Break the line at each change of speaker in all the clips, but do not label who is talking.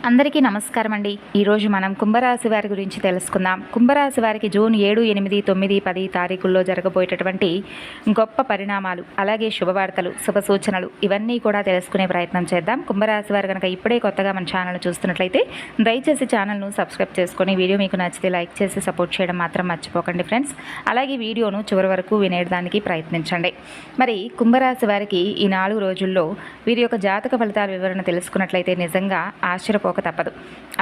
అందరికీ నమస్కారం అండి. ఈరోజు మనం కుంభరాశి వారి గురించి తెలుసుకుందాం. కుంభరాశి వారికి జూన్ 7, 8, 9, 10 తారీఖుల్లో జరగబోయేటటువంటి గొప్ప పరిణామాలు, అలాగే శుభవార్తలు, శుభ సూచనలు ఇవన్నీ కూడా తెలుసుకునే ప్రయత్నం చేద్దాం. కుంభరాశి వారు కనుక ఇప్పుడే కొత్తగా మన ఛానల్ చూస్తున్నట్లయితే దయచేసి ఛానల్ను సబ్స్క్రైబ్ చేసుకొని వీడియో మీకు నచ్చితే లైక్ చేసి సపోర్ట్ చేయడం మాత్రం మర్చిపోకండి ఫ్రెండ్స్. అలాగే వీడియోను చివరి వరకు వినేయడానికి ప్రయత్నించండి. మరి కుంభరాశి వారికి ఈ 4 రోజుల్లో వీరి యొక్క జాతక ఫలితాల వివరణ తెలుసుకున్నట్లయితే నిజంగా ఆశ్చర్యపోక తప్పదు.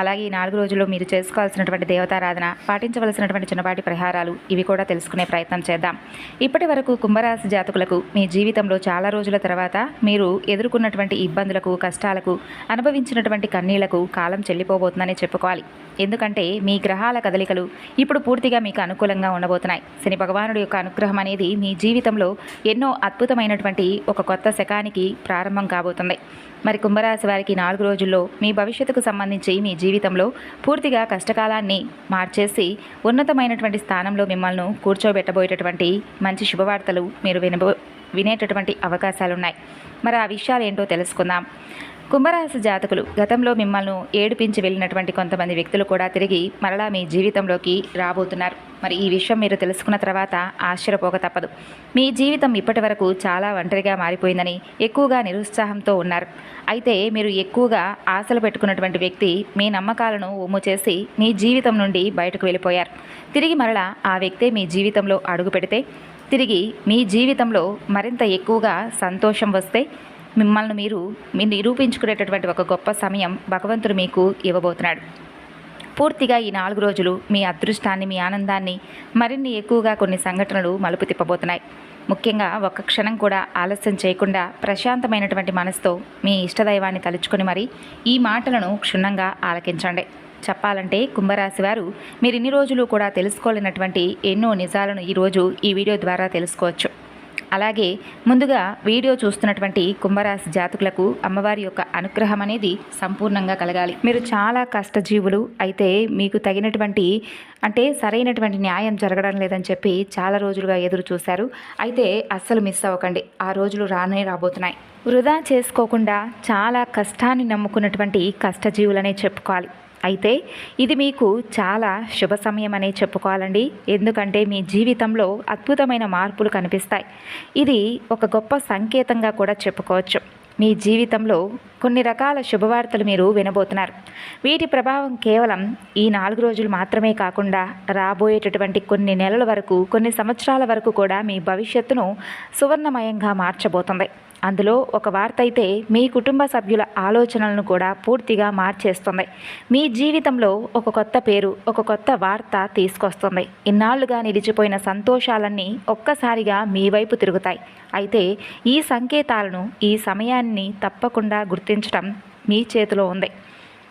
అలాగే ఈ 4 రోజుల్లో మీరు చేసుకోవాల్సినటువంటి దేవతారాధన, పాటించవలసినటువంటి చిన్నపాటి పరిహారాలు ఇవి కూడా తెలుసుకునే ప్రయత్నం చేద్దాం. ఇప్పటి వరకు కుంభరాశి జాతకులకు మీ జీవితంలో చాలా రోజుల తర్వాత మీరు ఎదుర్కొన్నటువంటి ఇబ్బందులకు, కష్టాలకు, అనుభవించినటువంటి కన్నీళ్లకు కాలం చెల్లిపోబోతుందని చెప్పుకోవాలి. ఎందుకంటే మీ గ్రహాల కదలికలు ఇప్పుడు పూర్తిగా మీకు అనుకూలంగా ఉండబోతున్నాయి. శని భగవానుడి యొక్క అనుగ్రహం అనేది మీ జీవితంలో ఎన్నో అద్భుతమైనటువంటి ఒక కొత్త శకానికి ప్రారంభం కాబోతుంది. మరి కుంభరాశి వారికి 4 రోజుల్లో మీ భవిష్యత్తుకు సంబంధించి మీ జీవితంలో పూర్తిగా కష్టకాలాన్ని మార్చేసి ఉన్నతమైనటువంటి స్థానంలో మిమ్మల్ని కూర్చోబెట్టబోయేటటువంటి మంచి శుభవార్తలు మీరు వినేటటువంటి అవకాశాలున్నాయి. మరి ఆ విషయాలు ఏంటో తెలుసుకుందాం. కుంభరాశి జాతకులు గతంలో మిమ్మల్ని ఏడిపించి వెళ్ళినటువంటి కొంతమంది వ్యక్తులు కూడా తిరిగి మరలా మీ జీవితంలోకి రాబోతున్నారు. మరి ఈ విషయం మీరు తెలుసుకున్న తర్వాత ఆశ్చర్యపోక తప్పదు. మీ జీవితం ఇప్పటి వరకు చాలా ఒంటరిగా మారిపోయిందని, ఎక్కువగా నిరుత్సాహంతో ఉన్నారు. అయితే మీరు ఎక్కువగా ఆశలు పెట్టుకున్నటువంటి వ్యక్తి మీ నమ్మకాలను ఒమ్ము చేసి మీ జీవితం నుండి బయటకు వెళ్ళిపోయారు. తిరిగి మరలా ఆ వ్యక్తే మీ జీవితంలో అడుగు పెడితే, తిరిగి మీ జీవితంలో మరింత ఎక్కువగా సంతోషం వస్తే మిమ్మల్ని మీరు నిరూపించుకునేటటువంటి ఒక గొప్ప సమయం భగవంతుడు మీకు ఇవ్వబోతున్నాడు. పూర్తిగా ఈ 4 రోజులు మీ అదృష్టాన్ని, మీ ఆనందాన్ని మరిన్ని ఎక్కువగా కొన్ని సంఘటనలు మలుపు తిప్పబోతున్నాయి. ముఖ్యంగా ఒక్క క్షణం కూడా ఆలస్యం చేయకుండా ప్రశాంతమైనటువంటి మనసుతో మీ ఇష్టదైవాన్ని తలుచుకొని మరి ఈ మాటలను క్షుణ్ణంగా ఆలకించండి. చెప్పాలంటే కుంభరాశి వారు మీరు ఇన్ని రోజులు కూడా తెలుసుకోలేనటువంటి ఎన్నో నిజాలను ఈరోజు ఈ వీడియో ద్వారా తెలుసుకోవచ్చు. అలాగే ముందుగా వీడియో చూస్తున్నటువంటి కుంభరాశి జాతకులకు అమ్మవారి యొక్క అనుగ్రహం అనేది సంపూర్ణంగా కలగాలి. మీరు చాలా కష్టజీవులు, అయితే మీకు తగినటువంటి సరైనటువంటి న్యాయం జరగడం లేదని చెప్పి చాలా రోజులుగా ఎదురు చూశారు. అయితే అస్సలు మిస్ అవ్వకండి, ఆ రోజులు రాబోతున్నాయి. వృధా చేసుకోకుండా చాలా కష్టాన్ని నమ్ముకున్నటువంటి కష్టజీవులనే చెప్పుకోవాలి. అయితే ఇది మీకు చాలా శుభ సమయం అనే చెప్పుకోవాలండి. ఎందుకంటే మీ జీవితంలో అద్భుతమైన మార్పులు కనిపిస్తాయి. ఇది ఒక గొప్ప సంకేతంగా కూడా చెప్పుకోవచ్చు. మీ జీవితంలో కొన్ని రకాల శుభవార్తలు మీరు వినబోతున్నారు. వీటి ప్రభావం కేవలం ఈ 4 రోజులు మాత్రమే కాకుండా రాబోయేటటువంటి కొన్ని నెలల వరకు, కొన్ని సంవత్సరాల వరకు కూడా మీ భవిష్యత్తును సువర్ణమయంగా మార్చబోతుంది. అందులో ఒక వార్త అయితే మీ కుటుంబ సభ్యుల ఆలోచనలను కూడా పూర్తిగా మార్చేస్తుంది. మీ జీవితంలో ఒక కొత్త పేరు, ఒక కొత్త వార్త తీసుకొస్తుంది. ఇన్నాళ్లుగా నిలిచిపోయిన సంతోషాలన్నీ ఒక్కసారిగా మీ వైపు తిరుగుతాయి. అయితే ఈ సంకేతాలను, ఈ సమయాన్ని తప్పకుండా గుర్తించడం మీ చేతిలో ఉంది.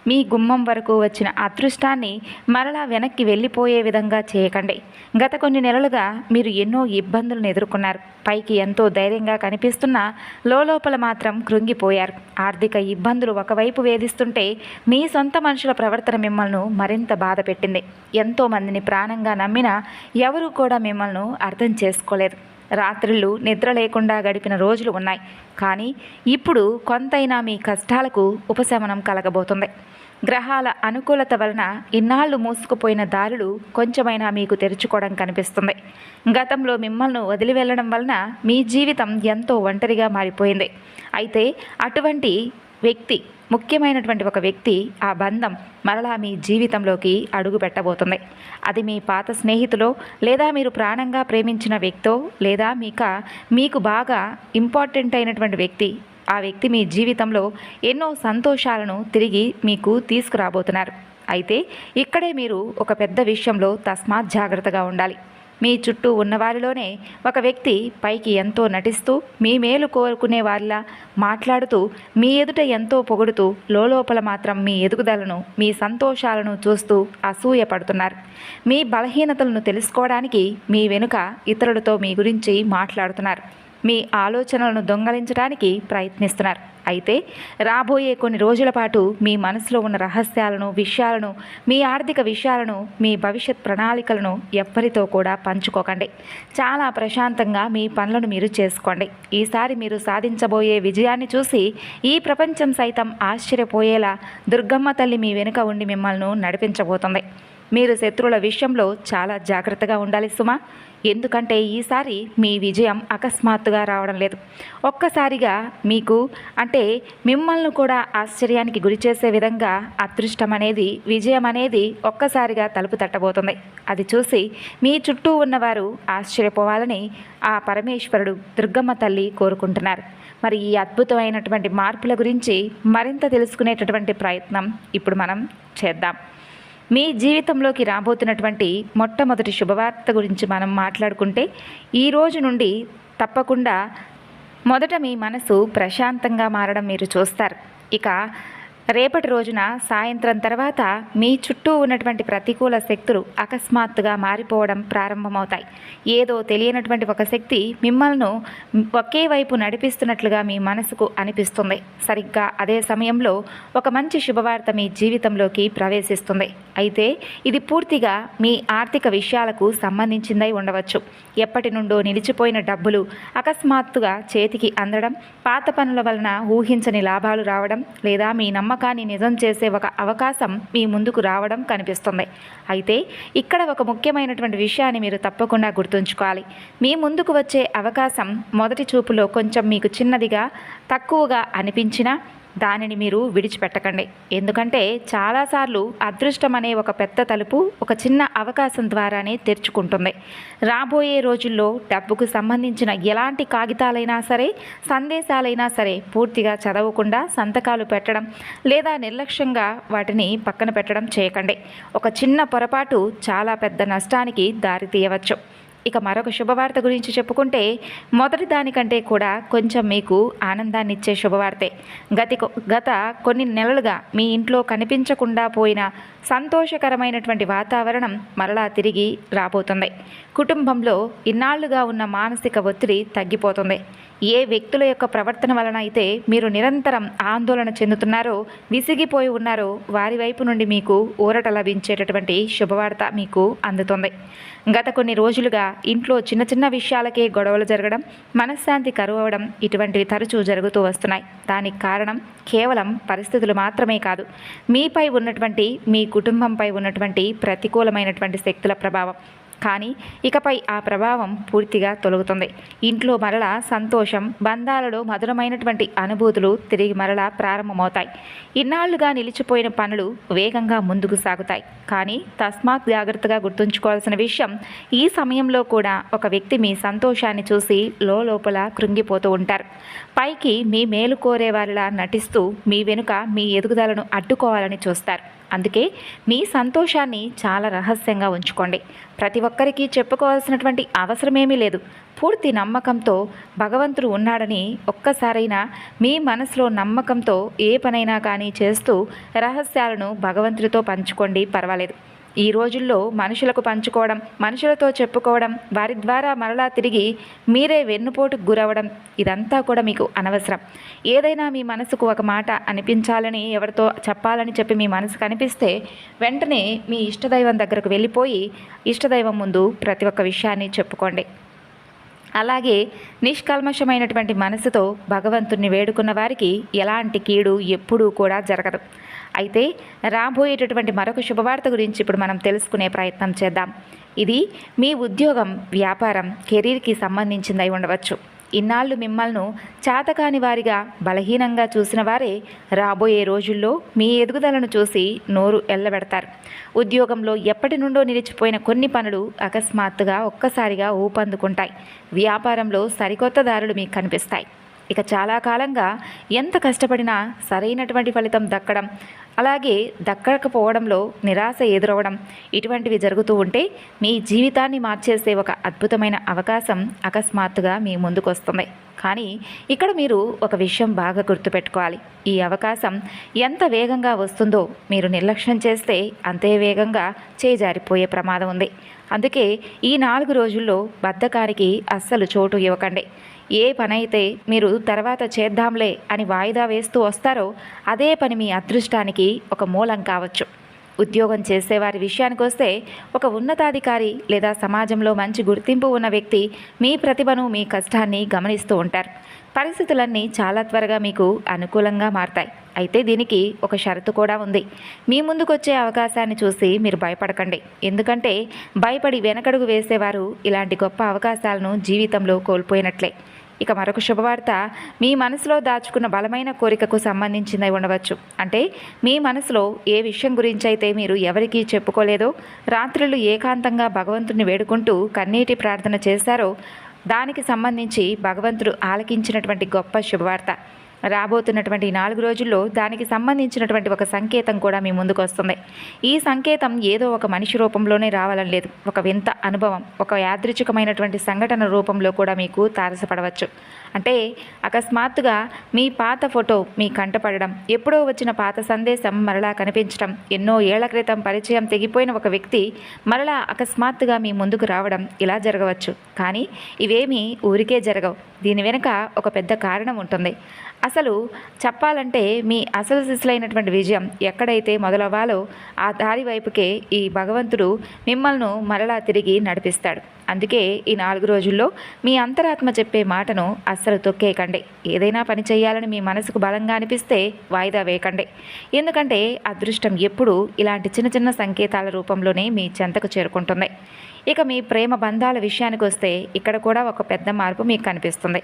మీ గుమ్మం వరకు వచ్చిన అదృష్టాన్ని మరలా వెనక్కి వెళ్ళిపోయే విధంగా చేయకండి. గత కొన్ని నెలలుగా మీరు ఎన్నో ఇబ్బందులను ఎదుర్కొన్నారు. పైకి ఎంతో ధైర్యంగా కనిపిస్తున్నా లోపల మాత్రం కృంగిపోయారు. ఆర్థిక ఇబ్బందులు ఒకవైపు వేధిస్తుంటే మీ సొంత మనుషుల ప్రవర్తన మిమ్మల్ని మరింత బాధ పెట్టింది. ఎంతోమందిని ప్రాణంగా నమ్మినా ఎవరూ కూడా మిమ్మల్ని అర్థం చేసుకోలేదు. రాత్రులు నిద్ర లేకుండా గడిపిన రోజులు ఉన్నాయి. కానీ ఇప్పుడు కొంతైనా మీ కష్టాలకు ఉపశమనం కలగబోతుంది. గ్రహాల అనుకూలత వలన ఇన్నాళ్ళు మూసుకుపోయిన దారులు కొంచెమైనా మీకు తెరుచుకోవడం కనిపిస్తుంది. గతంలో మిమ్మల్ని వదిలి వెళ్ళడం వలన మీ జీవితం ఎంతో ఒంటరిగా మారిపోయింది. అయితే అటువంటి వ్యక్తి, ముఖ్యమైనటువంటి ఒక వ్యక్తి, ఆ బంధం మరలా మీ జీవితంలోకి అడుగు పెట్టబోతుంది. అది మీ పాత స్నేహితులో, లేదా మీరు ప్రాణంగా ప్రేమించిన వ్యక్తో, లేదా మీకు బాగా ఇంపార్టెంట్ అయినటువంటి వ్యక్తి. ఆ వ్యక్తి మీ జీవితంలో ఎన్నో సంతోషాలను తిరిగి మీకు తీసుకురాబోతున్నారు. అయితే ఇక్కడే మీరు ఒక పెద్ద విషయంలో తస్మాత్ జాగ్రత్తగా ఉండాలి. మీ చుట్టూ ఉన్నవారిలోనే ఒక వ్యక్తి పైకి ఎంతో నటిస్తూ, మీ మేలు కోరుకునే వారిలా మాట్లాడుతూ, మీ ఎదుట ఎంతో పొగుడుతూ, లోపల మాత్రం మీ ఎదుగుదలను, మీ సంతోషాలను చూస్తూ అసూయ పడుతున్నారు. మీ బలహీనతలను తెలుసుకోవడానికి మీ వెనుక ఇతరులతో మీ గురించి మాట్లాడుతున్నారు. మీ ఆలోచనలను దొంగలించడానికి ప్రయత్నిస్తున్నారు. అయితే రాబోయే కొన్ని రోజుల పాటు మీ మనసులో ఉన్న రహస్యాలను, విషయాలను, మీ ఆర్థిక విషయాలను, మీ భవిష్యత్ ప్రణాళికలను ఎవ్వరితో కూడా పంచుకోకండి. చాలా ప్రశాంతంగా మీ పనులను మీరు చేసుకోండి. ఈసారి మీరు సాధించబోయే విజయాన్ని చూసి ఈ ప్రపంచం సైతం ఆశ్చర్యపోయేలా దుర్గమ్మ తల్లి మీ వెనుక ఉండి మిమ్మల్ని నడిపించబోతుంది. మీరు శత్రువుల విషయంలో చాలా జాగ్రత్తగా ఉండాలి సుమా. ఎందుకంటే ఈసారి మీ విజయం అకస్మాత్తుగా రావడం లేదు. ఒక్కసారిగా మీకు మిమ్మల్ని కూడా ఆశ్చర్యానికి గురిచేసే విధంగా అదృష్టం అనేది, విజయం అనేది ఒక్కసారిగా తలుపు తట్టబోతుంది. అది చూసి మీ చుట్టూ ఉన్నవారు ఆశ్చర్యపోవాలని ఆ పరమేశ్వరుడు, దుర్గమ్మ తల్లి కోరుకుంటున్నారు. మరి ఈ అద్భుతమైనటువంటి మార్పుల గురించి మరింత తెలుసుకునేటటువంటి ప్రయత్నం ఇప్పుడు మనం చేద్దాం. మీ జీవితంలోకి రాబోతున్నటువంటి మొట్టమొదటి శుభవార్త గురించి మనం మాట్లాడుకుంటే, ఈ రోజు నుండి తప్పకుండా మొదట మీ మనసు ప్రశాంతంగా మారడం మీరు చూస్తారు. ఇక రేపటి రోజున సాయంత్రం తర్వాత మీ చుట్టూ ఉన్నటువంటి ప్రతికూల శక్తులు అకస్మాత్తుగా మారిపోవడం ప్రారంభమవుతాయి. ఏదో తెలియనటువంటి ఒక శక్తి మిమ్మల్ని ఒకే వైపు నడిపిస్తున్నట్లుగా మీ మనసుకు అనిపిస్తుంది. సరిగ్గా అదే సమయంలో ఒక మంచి శుభవార్త మీ జీవితంలోకి ప్రవేశిస్తుంది. అయితే ఇది పూర్తిగా మీ ఆర్థిక విషయాలకు సంబంధించిందై ఉండవచ్చు. ఎప్పటి నుండో నిలిచిపోయిన డబ్బులు అకస్మాత్తుగా చేతికి అందడం, పాత పనుల వలన ఊహించని లాభాలు రావడం, లేదా మీ నమ్మకాన్ని నిజం చేసే ఒక అవకాశం మీ ముందుకు రావడం కనిపిస్తుంది. అయితే ఇక్కడ ఒక ముఖ్యమైనటువంటి విషయాన్ని మీరు తప్పకుండా గుర్తుంచుకోవాలి. మీ ముందుకు వచ్చే అవకాశం మొదటి చూపులో కొంచెం మీకు చిన్నదిగా, తక్కువగా అనిపించినా దానిని మీరు విడిచిపెట్టకండి. ఎందుకంటే చాలాసార్లు అదృష్టం అనే ఒక పెద్ద తలుపు ఒక చిన్న అవకాశం ద్వారానే తెరుచుకుంటుంది. రాబోయే రోజుల్లో డబ్బుకు సంబంధించిన ఎలాంటి కాగితాలైనా సరే, సందేశాలైనా సరే పూర్తిగా చదవకుండా సంతకాలు పెట్టడం లేదా నిర్లక్ష్యంగా వాటిని పక్కన పెట్టడం చేయకండి. ఒక చిన్న పొరపాటు చాలా పెద్ద నష్టానికి దారితీయవచ్చు. ఇక మరొక శుభవార్త గురించి చెప్పుకుంటే, మొదటి దానికంటే కూడా కొంచెం మీకు ఆనందాన్ని ఇచ్చే శుభవార్తే. గత కొన్ని నెలలుగా మీ ఇంట్లో కనిపించకుండా పోయిన సంతోషకరమైనటువంటి వాతావరణం మరలా తిరిగి రాబోతుంది. కుటుంబంలో ఇన్నాళ్లుగా ఉన్న మానసిక ఒత్తిడి తగ్గిపోతుంది. ఏ వ్యక్తుల యొక్క ప్రవర్తన వలన అయితే మీరు నిరంతరం ఆందోళన చెందుతున్నారో, విసిగిపోయి ఉన్నారో, వారి వైపు నుండి మీకు ఊరట లభించేటటువంటి శుభవార్త మీకు అందుతుంది. గత కొన్ని రోజులుగా ఇంట్లో చిన్న చిన్న విషయాలకే గొడవలు జరగడం, మనశ్శాంతి కరువవడం ఇటువంటివి తరచూ జరుగుతూ వస్తున్నాయి. దానికి కారణం కేవలం పరిస్థితులు మాత్రమే కాదు, మీపై ఉన్నటువంటి, మీ కుటుంబంపై ఉన్నటువంటి ప్రతికూలమైనటువంటి శక్తుల ప్రభావం. కానీ ఇకపై ఆ ప్రభావం పూర్తిగా తొలగుతుంది. ఇంట్లో మరలా సంతోషం, బంధాలలో మధురమైనటువంటి అనుభూతులు తిరిగి మరలా ప్రారంభమవుతాయి. ఇన్నాళ్లుగా నిలిచిపోయిన పనులు వేగంగా ముందుకు సాగుతాయి. కానీ తస్మాత్ జాగ్రత్తగా గుర్తుంచుకోవాల్సిన విషయం, ఈ సమయంలో కూడా ఒక వ్యక్తి మీ సంతోషాన్ని చూసి లోపల కృంగిపోతూ ఉంటారు. పైకి మీ మేలు కోరేవారిలా నటిస్తూ మీ వెనుక మీ ఎదుగుదలను అడ్డుకోవాలని చూస్తారు. అందుకే మీ సంతోషాన్ని చాలా రహస్యంగా ఉంచుకోండి. ప్రతి ఒక్కరికి చెప్పుకోవాల్సినటువంటి అవసరమేమీ లేదు. పూర్తి నమ్మకంతో భగవంతుడు ఉన్నాడని ఒక్కసారైనా మీ మనసులో నమ్మకంతో ఏ పనైనా కానీ చేస్తూ రహస్యాలను భగవంతుడితో పంచుకోండి, పర్వాలేదు. ఈ రోజుల్లో మనుషులకు పంచుకోవడం, మనుషులతో చెప్పుకోవడం, వారి ద్వారా మరలా తిరిగి మీరే వెన్నుపోటుకు గురవడం, ఇదంతా కూడా మీకు అనవసరం. ఏదైనా మీ మనసుకు ఒక మాట అనిపించాలని, ఎవరితో చెప్పాలని చెప్పి మీ మనసుకు అనిపిస్తే వెంటనే మీ ఇష్టదైవం దగ్గరకు వెళ్ళిపోయి ఇష్టదైవం ముందు ప్రతి ఒక్క విషయాన్ని చెప్పుకోండి. అలాగే నిష్కల్మషమైనటువంటి మనసుతో భగవంతుణ్ణి వేడుకున్న వారికి ఎలాంటి కీడు ఎప్పుడూ కూడా జరగదు. అయితే రాబోయేటటువంటి మరొక శుభవార్త గురించి ఇప్పుడు మనం తెలుసుకునే ప్రయత్నం చేద్దాం. ఇది మీ ఉద్యోగం, వ్యాపారం, కెరీర్కి సంబంధించిందై ఉండవచ్చు. ఇన్నాళ్ళు మిమ్మల్ని చేతకాని వారిగా, బలహీనంగా చూసిన వారే రాబోయే రోజుల్లో మీ ఎదుగుదలను చూసి నోరు ఎల్లబెడతారు. ఉద్యోగంలో ఎప్పటి నుండో నిలిచిపోయిన కొన్ని పనులు అకస్మాత్తుగా ఒక్కసారిగా ఊపందుకుంటాయి. వ్యాపారంలో సరికొత్త దారులు మీకు కనిపిస్తాయి. ఇక చాలా కాలంగా ఎంత కష్టపడినా సరైనటువంటి ఫలితం దక్కడం, అలాగే దక్కకపోవడంలో నిరాశ ఎదురవడం, ఇటువంటివి జరుగుతూ ఉంటే మీ జీవితాన్ని మార్చేసే ఒక అద్భుతమైన అవకాశం అకస్మాత్తుగా మీ ముందుకు వస్తుంది. కానీ ఇక్కడ మీరు ఒక విషయం బాగా గుర్తుపెట్టుకోవాలి. ఈ అవకాశం ఎంత వేగంగా వస్తుందో మీరు నిర్లక్ష్యం చేస్తే అంతే వేగంగా చేజారిపోయే ప్రమాదం ఉంది. అందుకే ఈ 4 రోజుల్లో బద్ధకానికి అస్సలు చోటు ఇవ్వకండి. ఏ పనైతే మీరు తర్వాత చేద్దాంలే అని వాయిదా వేస్తూ వస్తారో అదే పని మీ అదృష్టానికి ఒక మూలం కావచ్చు. ఉద్యోగం చేసేవారి విషయానికి వస్తే ఒక ఉన్నతాధికారి లేదా సమాజంలో మంచి గుర్తింపు ఉన్న వ్యక్తి మీ ప్రతిభను మీ కష్టాన్ని గమనిస్తూ ఉంటారు. పరిస్థితులన్నీ చాలా త్వరగా మీకు అనుకూలంగా మారతాయి. అయితే దీనికి ఒక షరతు కూడా ఉంది. మీ ముందుకొచ్చే అవకాశాన్ని చూసి మీరు భయపడకండి. ఎందుకంటే భయపడి వెనకడుగు వేసేవారు ఇలాంటి గొప్ప అవకాశాలను జీవితంలో కోల్పోయినట్లే. ఇక మరొక శుభవార్త, మీ మనసులో దాచుకున్న బలమైన కోరికకు సంబంధించింది ఉండవచ్చు. అంటే మీ మనసులో ఏ విషయం గురించి అయితే మీరు ఎవరికీ చెప్పుకోలేదో, రాత్రులు ఏకాంతంగా భగవంతుని వేడుకుంటూ కన్నీటి ప్రార్థన చేశారో దానికి సంబంధించి భగవంతుడు ఆలకించినటువంటి గొప్ప శుభవార్త. రాబోతున్నటువంటి 4 రోజుల్లో దానికి సంబంధించినటువంటి ఒక సంకేతం కూడా మీ ముందుకు వస్తుంది. ఈ సంకేతం ఏదో ఒక మనిషి రూపంలోనే రావాలని లేదు. ఒక వింత అనుభవం, ఒక యాదృచ్ఛికమైనటువంటి సంఘటన రూపంలో కూడా మీకు తారసపడవచ్చు. అంటే అకస్మాత్తుగా మీ పాత ఫోటో మీ కంటపడడం, ఎప్పుడో వచ్చిన పాత సందేశం మరలా కనిపించడం, ఎన్నో ఏళ్ల క్రితం పరిచయం తెగిపోయిన ఒక వ్యక్తి మరలా అకస్మాత్తుగా మీ ముందుకు రావడం, ఇలా జరగవచ్చు. కానీ ఇవేమీ ఊరికే జరగవు. దీని వెనుక ఒక పెద్ద కారణం ఉంటుంది. అసలు చెప్పాలంటే మీ అసలు సిసలైనటువంటి విజయం ఎక్కడైతే మొదలవ్వాలో ఆ దారి వైపుకే ఈ భగవంతుడు మిమ్మల్ని మరలా తిరిగి నడిపిస్తాడు. అందుకే ఈ 4 రోజుల్లో మీ అంతరాత్మ చెప్పే మాటను అస్సలు తొక్కేయకండి. ఏదైనా పని చేయాలని మీ మనసుకు బలంగా అనిపిస్తే వాయిదా వేయకండి. ఎందుకంటే అదృష్టం ఎప్పుడూ ఇలాంటి చిన్న చిన్న సంకేతాల రూపంలోనే మీ చెంతకు చేరుకుంటుంది. ఇక మీ ప్రేమ బంధాల విషయానికి వస్తే ఇక్కడ కూడా ఒక పెద్ద మార్పు మీకు కనిపిస్తుంది.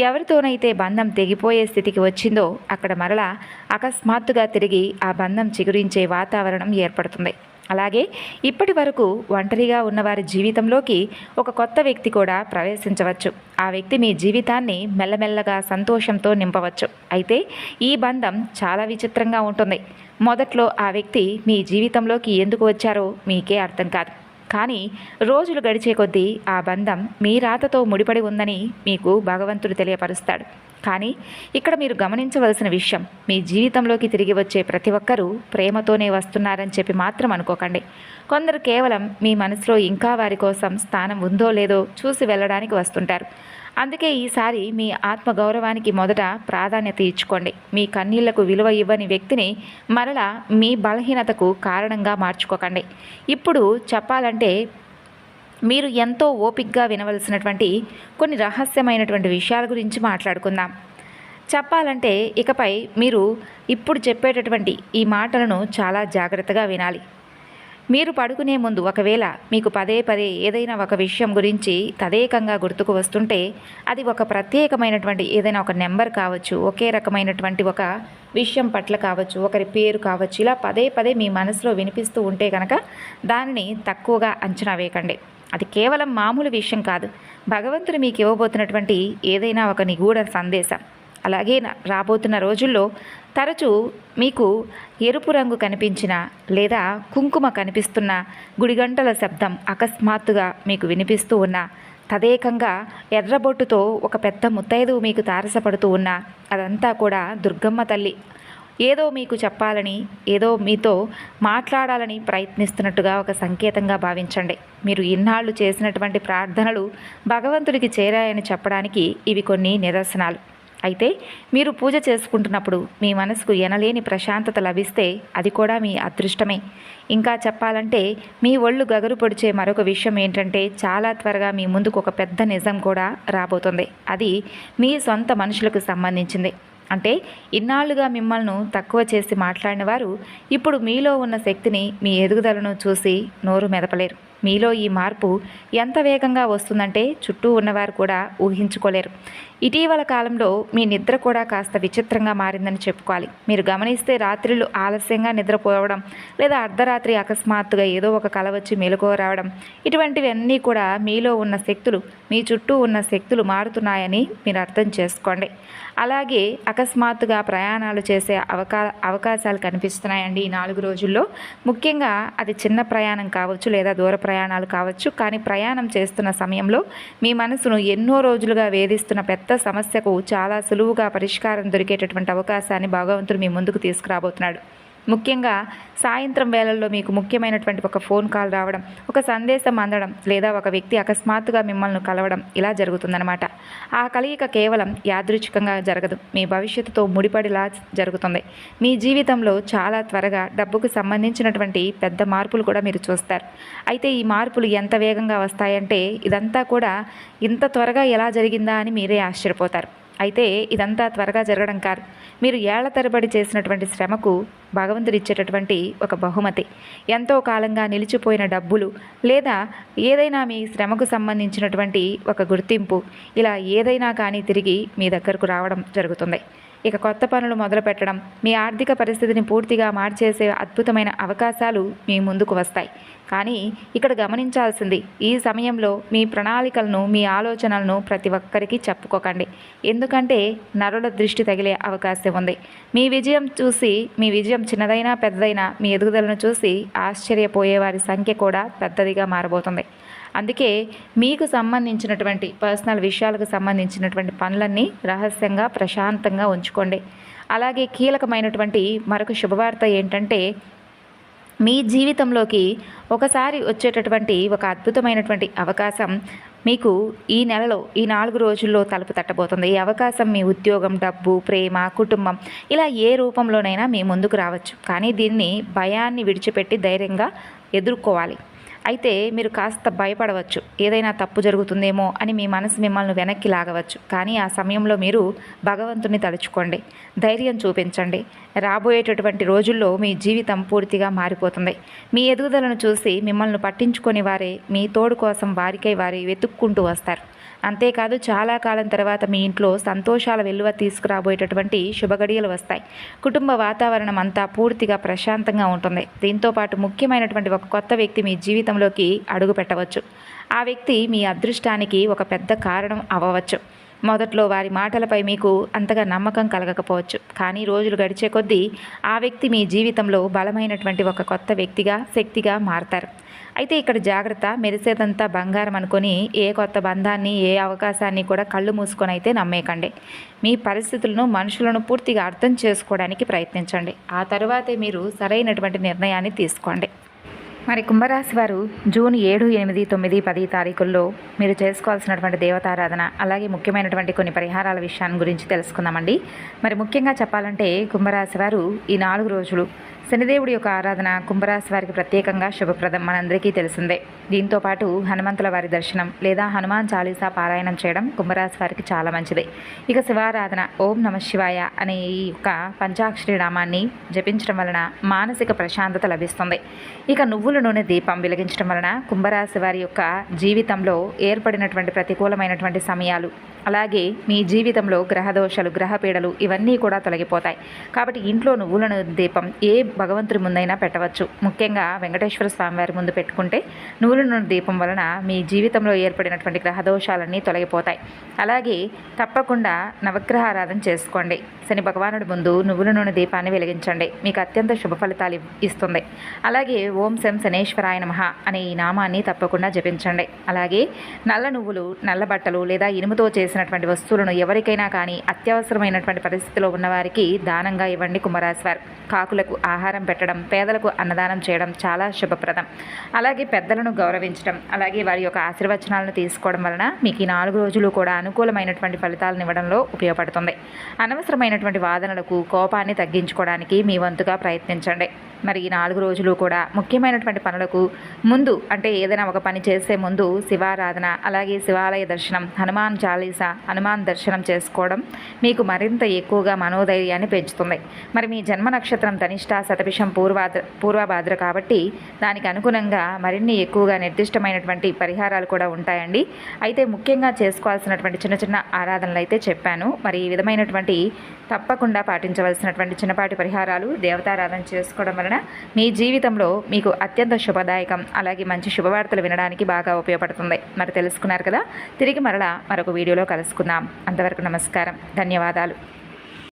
ఎవరితోనైతే బంధం తెగిపోయే స్థితికి వచ్చిందో అక్కడ మరలా అకస్మాత్తుగా తిరిగి ఆ బంధం చిగురించే వాతావరణం ఏర్పడుతుంది. అలాగే ఇప్పటి వరకు ఒంటరిగా ఉన్నవారి జీవితంలోకి ఒక కొత్త వ్యక్తి కూడా ప్రవేశించవచ్చు. ఆ వ్యక్తి మీ జీవితాన్ని మెల్లమెల్లగా సంతోషంతో నింపవచ్చు. అయితే ఈ బంధం చాలా విచిత్రంగా ఉంటుంది. మొదట్లో ఆ వ్యక్తి మీ జీవితంలోకి ఎందుకు వచ్చారో మీకే అర్థం కాదు. కానీ రోజులు గడిచే కొద్దీ ఆ బంధం మీ రాతతో ముడిపడి ఉందని మీకు భగవంతుడు తెలియపరుస్తాడు. కానీ ఇక్కడ మీరు గమనించవలసిన విషయం, మీ జీవితంలోకి తిరిగి వచ్చే ప్రతి ఒక్కరూ ప్రేమతోనే వస్తున్నారని చెప్పి మాత్రం అనుకోకండి. కొందరు కేవలం మీ మనసులో ఇంకా వారి కోసం స్థానం ఉందో లేదో చూసి వెళ్ళడానికి వస్తుంటారు. అందుకే ఈసారి మీ ఆత్మగౌరవానికి మొదట ప్రాధాన్యత ఇచ్చుకోండి. మీ కన్నీళ్లకు విలువ ఇవ్వని వ్యక్తిని మరలా మీ బలహీనతకు కారణంగా మార్చుకోకండి. ఇప్పుడు చెప్పాలంటే మీరు ఎంతో ఓపికగా వినవలసినటువంటి కొన్ని రహస్యమైనటువంటి విషయాల గురించి మాట్లాడుకుందాం. చెప్పాలంటే ఇకపై మీరు ఇప్పుడు చెప్పేటటువంటి ఈ మాటలను చాలా జాగ్రత్తగా వినాలి. మీరు పడుకునే ముందు ఒకవేళ మీకు పదే పదే ఏదైనా ఒక విషయం గురించి తదేకంగా గుర్తుకు వస్తుంటే అది ఒక ప్రత్యేకమైనటువంటి ఏదైనా ఒక నెంబర్ కావచ్చు, ఒకే రకమైనటువంటి ఒక విషయం పట్ల కావచ్చు, ఒకరి పేరు కావచ్చు, ఇలా పదే పదే మీ మనసులో వినిపిస్తూ ఉంటే కనుక దానిని తక్కువగా అంచనా వేయకండి. అది కేవలం మామూలు విషయం కాదు. భగవంతుడు మీకు ఇవ్వబోతున్నటువంటి ఏదైనా ఒక నిగూఢ సందేశం. అలాగే రాబోతున్న రోజుల్లో తరచూ మీకు ఎరుపు రంగు కనిపించిన లేదా కుంకుమ కనిపిస్తున్న, గుడిగంటల శబ్దం అకస్మాత్తుగా మీకు వినిపిస్తూ ఉన్న, తదేకంగా ఎర్రబొట్టుతో ఒక పెద్ద ముత్తైదువు మీకు తారసపడుతూ ఉన్న, అదంతా కూడా దుర్గమ్మ తల్లి ఏదో మీకు చెప్పాలని, ఏదో మీతో మాట్లాడాలని ప్రయత్నిస్తున్నట్టుగా ఒక సంకేతంగా భావించండి. మీరు ఇన్నాళ్ళు చేసినటువంటి ప్రార్థనలు భగవంతుడికి చేరాయని చెప్పడానికి ఇవి కొన్ని నిదర్శనాలు. అయితే మీరు పూజ చేసుకుంటున్నప్పుడు మీ మనసుకు ఎనలేని ప్రశాంతత లభిస్తే అది కూడా మీ అదృష్టమే. ఇంకా చెప్పాలంటే మీ ఒళ్ళు గగురు పొడిచే మరొక విషయం ఏంటంటే చాలా త్వరగా మీ ముందుకు ఒక పెద్ద నిజం కూడా రాబోతుంది. అది మీ సొంత మనుషులకు సంబంధించింది. అంటే ఇన్నాళ్లుగా మిమ్మల్ని తక్కువ చేసి మాట్లాడిన వారు ఇప్పుడు మీలో ఉన్న శక్తిని, మీ ఎదుగుదలను చూసి నోరు మెదపలేరు. మీలో ఈ మార్పు ఎంత వేగంగా వస్తుందంటే చుట్టూ ఉన్నవారు కూడా ఊహించుకోలేరు. ఇటీవల కాలంలో మీ నిద్ర కూడా కాస్త విచిత్రంగా మారిందని చెప్పుకోవాలి. మీరు గమనిస్తే రాత్రులు ఆలస్యంగా నిద్రపోవడం లేదా అర్ధరాత్రి అకస్మాత్తుగా ఏదో ఒక కల వచ్చి మెలకువ రావడం, ఇటువంటివన్నీ కూడా మీలో ఉన్న శక్తులు, మీ చుట్టూ ఉన్న శక్తులు మారుతున్నాయని మీరు అర్థం చేసుకోండి. అలాగే అకస్మాత్తుగా ప్రయాణాలు చేసే అవకాశాలు కనిపిస్తున్నాయండి ఈ 4 రోజుల్లో. ముఖ్యంగా అది చిన్న ప్రయాణం కావచ్చు లేదా దూర ప్రయాణాలు కావచ్చు. కానీ ప్రయాణం చేస్తున్న సమయంలో మీ మనసును ఎన్నో రోజులుగా వేధిస్తున్న పెద్ద సమస్యకు చాలా సులువుగా పరిష్కారం దొరికేటటువంటి అవకాశాన్ని భగవంతుడు మీ ముందుకు తీసుకురాబోతున్నాడు. ముఖ్యంగా సాయంత్రం వేళల్లో మీకు ముఖ్యమైనటువంటి ఒక ఫోన్ కాల్ రావడం, ఒక సందేశం అందడం, లేదా ఒక వ్యక్తి అకస్మాత్తుగా మిమ్మల్ని కలవడం ఇలా జరుగుతుందన్నమాట. ఆ కలయిక కేవలం యాదృచ్ఛికంగా జరగదు, మీ భవిష్యత్తుతో ముడిపడిలా జరుగుతుంది. మీ జీవితంలో చాలా త్వరగా డబ్బుకు సంబంధించినటువంటి పెద్ద మార్పులు కూడా మీరు చూస్తారు. అయితే ఈ మార్పులు ఎంత వేగంగా వస్తాయంటే ఇదంతా కూడా ఇంత త్వరగా ఎలా జరిగిందా అని మీరే ఆశ్చర్యపోతారు. అయితే ఇదంతా త్వరగా జరగడం కాదు, మీరు ఏళ్ల తరబడి చేసినటువంటి శ్రమకు భగవంతుడు ఇచ్చేటటువంటి ఒక బహుమతి. ఎంతో కాలంగా నిలిచిపోయిన డబ్బులు, లేదా ఏదైనా మీ శ్రమకు సంబంధించినటువంటి ఒక గుర్తింపు, ఇలా ఏదైనా కానీ తిరిగి మీ దగ్గరకు రావడం జరుగుతుంది. ఇక కొత్త పనులు మొదలు పెట్టడం, మీ ఆర్థిక పరిస్థితిని పూర్తిగా మార్చేసే అద్భుతమైన అవకాశాలు మీ ముందుకు వస్తాయి. కానీ ఇక్కడ గమనించాల్సింది, ఈ సమయంలో మీ ప్రణాళికలను, మీ ఆలోచనలను ప్రతి ఒక్కరికి చెప్పుకోకండి. ఎందుకంటే నరుల దృష్టి తగిలే అవకాశం ఉంది. మీ విజయం చిన్నదైనా పెద్దదైనా మీ ఎదుగుదలను చూసి ఆశ్చర్యపోయే వారి సంఖ్య కూడా పెద్దదిగా మారబోతుంది. అందుకే మీకు సంబంధించినటువంటి పర్సనల్ విషయాలకు సంబంధించినటువంటి పనులన్నీ రహస్యంగా ప్రశాంతంగా ఉంచుకోండి. అలాగే కీలకమైనటువంటి మరొక శుభవార్త ఏంటంటే, మీ జీవితంలోకి ఒకసారి వచ్చేటటువంటి ఒక అద్భుతమైనటువంటి అవకాశం మీకు ఈ నెలలో, ఈ 4 రోజుల్లో తలుపు తట్టబోతుంది. ఈ అవకాశం మీ ఉద్యోగం, డబ్బు, ప్రేమ, కుటుంబం ఇలా ఏ రూపంలోనైనా మీ ముందుకు రావచ్చు. కానీ దీన్ని భయాన్ని విడిచిపెట్టి ధైర్యంగా ఎదుర్కోవాలి. అయితే మీరు కాస్త భయపడవచ్చు, ఏదైనా తప్పు జరుగుతుందేమో అని మీ మనసు మిమ్మల్ని వెనక్కి లాగవచ్చు. కానీ ఆ సమయంలో మీరు భగవంతుని తలుచుకోండి, ధైర్యం చూపించండి. రాబోయేటటువంటి రోజుల్లో మీ జీవితం పూర్తిగా మారిపోతుంది. మీ ఎదుగుదలను చూసి మిమ్మల్ని పట్టించుకొని వారే మీ తోడు కోసం వారికై వారి వెతుక్కుంటూ వస్తారు. అంతేకాదు చాలా కాలం తర్వాత మీ ఇంట్లో సంతోషాల వెల్లువ తీసుకురాబోయేటటువంటి శుభగడియలు వస్తాయి. కుటుంబ వాతావరణం అంతా పూర్తిగా ప్రశాంతంగా ఉంటుంది. దీంతోపాటు ముఖ్యమైనటువంటి ఒక కొత్త వ్యక్తి మీ జీవితంలోకి అడుగు పెట్టవచ్చు. ఆ వ్యక్తి మీ అదృష్టానికి ఒక పెద్ద కారణం అవ్వవచ్చు. మొదట్లో వారి మాటలపై మీకు అంతగా నమ్మకం కలగకపోవచ్చు. కానీ రోజులు గడిచే కొద్దీ ఆ వ్యక్తి మీ జీవితంలో బలమైనటువంటి ఒక కొత్త వ్యక్తిగా, శక్తిగా మారతారు. అయితే ఇక్కడ జాగ్రత్త, మెరిసేదంతా బంగారం అనుకొని ఏ కొత్త బంధాన్ని, ఏ అవకాశాన్ని కూడా కళ్ళు మూసుకొని అయితే నమ్మేయకండి. మీ పరిస్థితులను, మనుషులను పూర్తిగా అర్థం చేసుకోవడానికి ప్రయత్నించండి. ఆ తరువాతే మీరు సరైనటువంటి నిర్ణయాన్ని తీసుకోండి. మరి కుంభరాశి వారు జూన్ 7, 8, 9, 10 తారీఖుల్లో మీరు చేసుకోవాల్సినటువంటి దేవతారాధన, అలాగే ముఖ్యమైనటువంటి కొన్ని పరిహారాల విషయాన్ని గురించి తెలుసుకుందామండి. మరి ముఖ్యంగా చెప్పాలంటే కుంభరాశి వారు ఈ 4 రోజులు శనిదేవుడి యొక్క ఆరాధన కుంభరాశి వారికి ప్రత్యేకంగా శుభప్రదం, మనందరికీ తెలిసిందే. దీంతోపాటు హనుమంతుల వారి దర్శనం లేదా హనుమాన్ చాలీసా పారాయణం చేయడం కుంభరాశి వారికి చాలా మంచిది. ఇక శివారాధన, ఓం నమ శివాయ అనే ఈ యొక్క పంచాక్షరి నామాన్ని జపించడం వలన మానసిక ప్రశాంతత లభిస్తుంది. ఇక నువ్వుల నూనె దీపం వెలిగించడం వలన కుంభరాశి వారి యొక్క జీవితంలో ఏర్పడినటువంటి ప్రతికూలమైనటువంటి సమయాలు, అలాగే మీ జీవితంలో గ్రహదోషాలు, గ్రహపీడలు ఇవన్నీ కూడా తొలగిపోతాయి. కాబట్టి ఇంట్లో నువ్వుల నూనె దీపం ఏ భగవంతుడి ముందైనా పెట్టవచ్చు. ముఖ్యంగా వెంకటేశ్వర స్వామి వారి ముందు పెట్టుకుంటే నువ్వుల నూనె దీపం వలన మీ జీవితంలో ఏర్పడినటువంటి గ్రహదోషాలన్నీ తొలగిపోతాయి. అలాగే తప్పకుండా నవగ్రహ ఆరాధన చేసుకోండి. శని భగవానుడి ముందు నువ్వుల నూనె దీపాన్ని వెలిగించండి, మీకు అత్యంత శుభ ఫలితాలు ఇస్తుంది. అలాగే ఓం శం శనేశ్వరాయ నమః అనే ఈ నామాన్ని తప్పకుండా జపించండి. అలాగే నల్ల నువ్వులు, నల్ల బట్టలు లేదా ఇనుముతో చేసినటువంటి వస్తువులను ఎవరికైనా కానీ అత్యవసరమైనటువంటి పరిస్థితిలో ఉన్నవారికి దానంగా ఇవ్వండి. కుంభరాశి వారు కాకులకు ఆహారం పెట్టడం, పేదలకు అన్నదానం చేయడం చాలా శుభప్రదం. అలాగే పెద్దలను గౌరవించడం, అలాగే వారి యొక్క ఆశీర్వచనాలను తీసుకోవడం వలన మీకు ఈ 4 రోజులు కూడా అనుకూలమైనటువంటి ఫలితాలను ఇవ్వడంలో ఉపయోగపడుతుంది. అనవసరమైనటువంటి వాదనలకు, కోపాన్ని తగ్గించుకోవడానికి మీ వంతుగా ప్రయత్నించండి. మరి ఈ 4 రోజులు కూడా ముఖ్యమైనటువంటి పనులకు ముందు, అంటే ఏదైనా ఒక పని చేసే ముందు శివారాధన, అలాగే శివాలయ దర్శనం, హనుమాన్ చాలీసా, హనుమాన్ దర్శనం చేసుకోవడం మీకు మరింత ఎక్కువగా మనోధైర్యాన్ని పెంచుతుంది. మరి మీ జన్మ నక్షత్రం ధనిష్ట, శతభిషం, పూర్వభాద్ర కాబట్టి దానికి అనుగుణంగా మరిన్ని ఎక్కువగా నిర్దిష్టమైనటువంటి పరిహారాలు కూడా ఉంటాయండి. అయితే ముఖ్యంగా చేసుకోవాల్సినటువంటి చిన్న చిన్న ఆరాధనలు అయితే చెప్పాను. మరి ఈ విధమైనటువంటి తప్పకుండా పాటించవలసినటువంటి చిన్నపాటి పరిహారాలు, దేవతారాధన చేసుకోవడం వలన మీ జీవితంలో మీకు అత్యంత శుభదాయకం, అలాగే మంచి శుభవార్తలు వినడానికి బాగా ఉపయోగపడుతుంది. మరి తెలుసుకున్నారు కదా, తిరిగి మరొక వీడియోలో కలుసుకుందాం. అంతవరకు నమస్కారం, ధన్యవాదాలు.